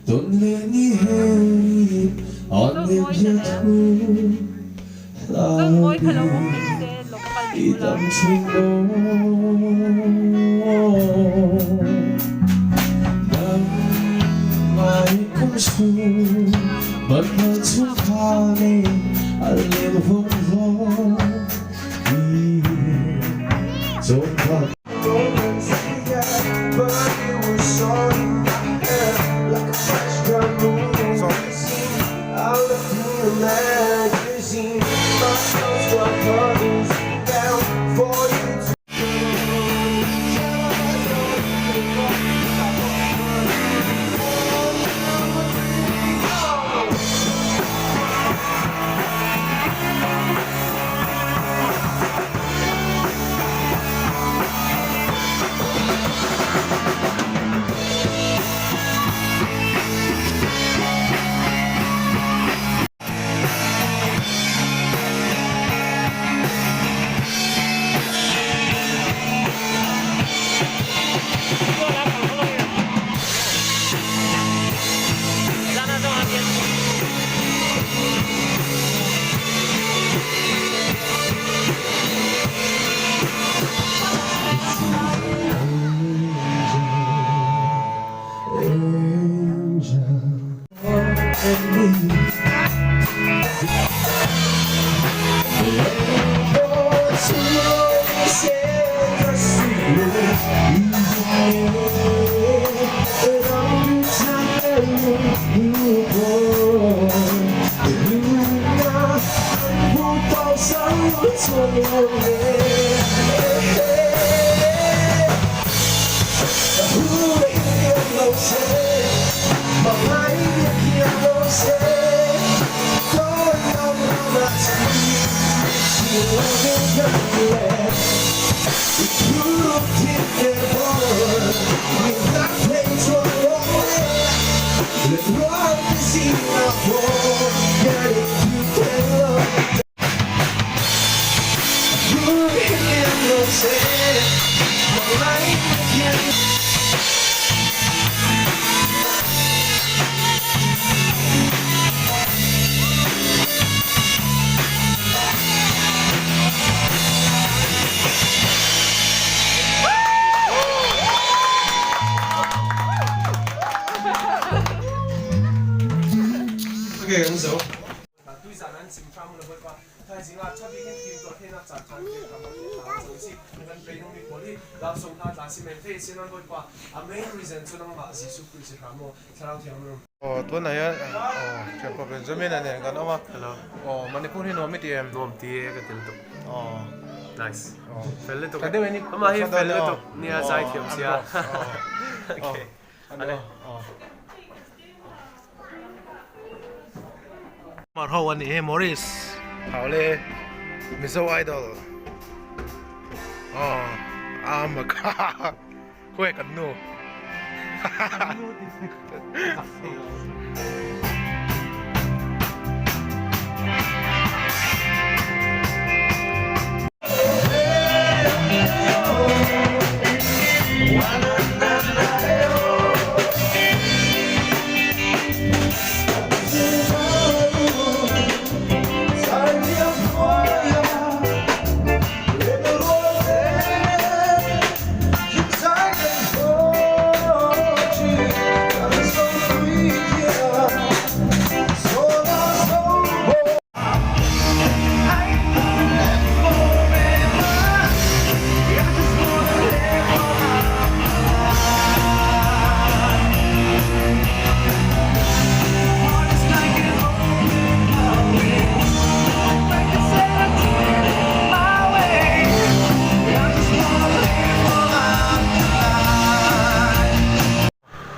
Don't let me have on them too Ngồi khá là vông mình loudly. sẽ lục bài It chú là don't you know mai cũng xuống bất ngờ chúng ta lên anh liền vung vó đi trong thật Okay, ganz so. Du ist an einem Zimmer und dabei war, da ist immer zwei Dinge, die dort hin hat, sagt, kann ich kann man so sie und dann bei uns Poli, da so hat das im Face in dabei war. Am main reason zu lang war sie so viel sie haben, sarau die haben. Oh, tuan naya, siapa Benjamin nanya kan apa? Hello. Oh, Manipur ni nomit dia. Nom tie ka til to. Oh, Nice. oh. Felle to. Kade ini. Ama hi felle to. Nia zai thiam sia. Okay. Ale. Oh. Mar ho ani Morris. Paule. Miso idol. Oh, amaka. Kue kan no.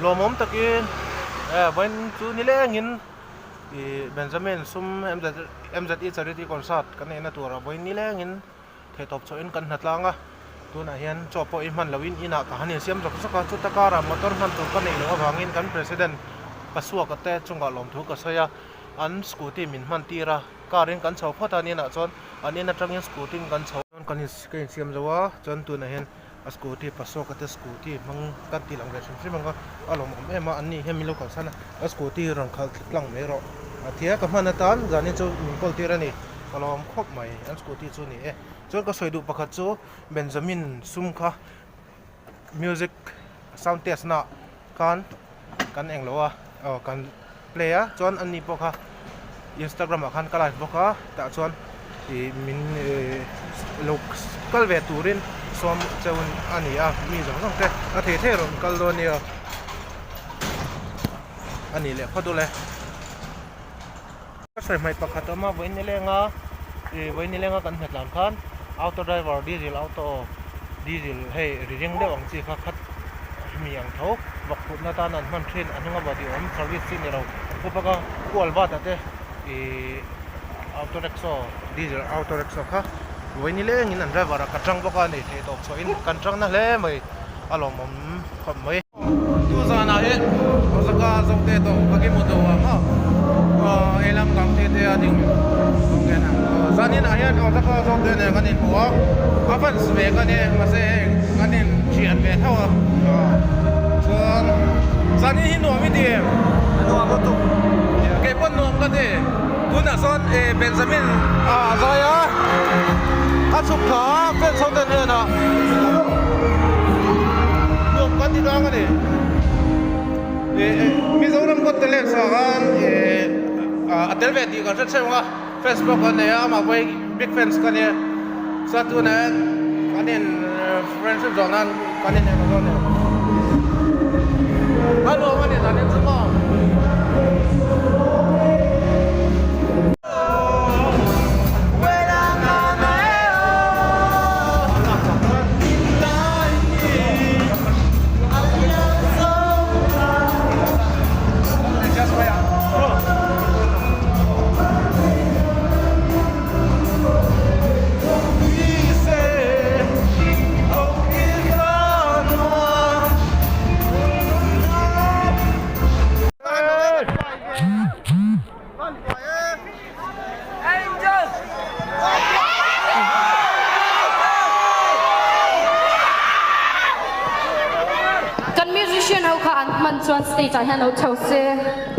Lo mom takin when chu ni le ngin i Benjamin sum MZE charity concert kan ena tura boy ni le ngin the top cho in kan hatlanga tu na hian chopo i man lawin ina ka hanin siam jok saka chu takara motor man tu kan nei lo wangin kan president pasua ka te chunga lom thu ka soya an scooty min man tira karin kan chho phota ni na chon an ina tangin scooty kan chho kan siam zawa chon tu na hian สกูที่ปัสโซก็จะสกูที่มังกันตีหลังเวชซึ่งมันก็อารมณ์เอ็มอันนี้เฮมิโลกันสันสกูที่รังคัลหลังไม่รอเทียกับมันตันจานี่จูมิงพอลตีรันนี่อารมณ์ครบไหมสกูที่จูนี่จูก็สวยดูประคัตจูเบนจามินซุมค่ะมิวสิกซาวด์เทสน่ะกันเองแล้วกันเพลย์จวนอันนี้พวกค่ะอินสตาแกรมกันก็ไลฟ์พวกค่ะแต่จวนมินลูกกัลเวตูรินสวมเจ้าอันนี้มีสองสองแต่เท่ๆรงกัลโดเนียอันนี้แหละพอดูเลยก็ใส่ไม้ประคัตมาไว้ในเรื่องไว้ในเรื่องกันเหตุหลังคันออโต้ไดรเวอร์ดีเซลออโต้ดีเซลให้เรียงได้หวังจีคัดมีอย่างเท่าบอกคุณนาตานันมันเทรนอันนั้นก็บอกดีว่ามันสวิตซิ่งเราพวกก็กวลบ้าแต่ออโต้เร็กโซ่ดีเซลออโต้เร็กโซ่ค่ะวันนี้เล่นนั่นไดรเวอร์กันจังพวกกันนี่เทตอกโซ่อินกันจังนั่นแหละไม่อารมณ์มันขมไม่ดูซานะเราสักการส่งเทตอกก็กินหมดตัวมั้งเอลัมกังเทเทียดิ้งโอเคนะซานี่นะเราสักการส่งเทเนี่ยกันนี่พวกอาฟันสเปกกันเนี่ยมาเซ่กันนี่เชียร์เบท่าส่วนซานี่หินหนวมิดีหนวมก็ตุกเก็บปนหนวมกันดิคุณน่ะส่วนเบนจามินซายาอาสุขาเป็นส่งเทเนี่ยนะหนวมกันที่ร้องกันดิมิโซรัมก็เตเลสกันอัตเลเวดีกันใช่ไหมเฟซบุ๊กกันเนี่ยมาไปบิ๊กแฟนส์กันเนี่ยสตูเนี่ยกันเนี่ยเฟรนด์ชิพจอนั้นกันเนี่ยกันเนี่ยฮัลโหลกันเนี่ยกันเนี่ยสมองKan musician ho ka an man chuan stage a hian ho those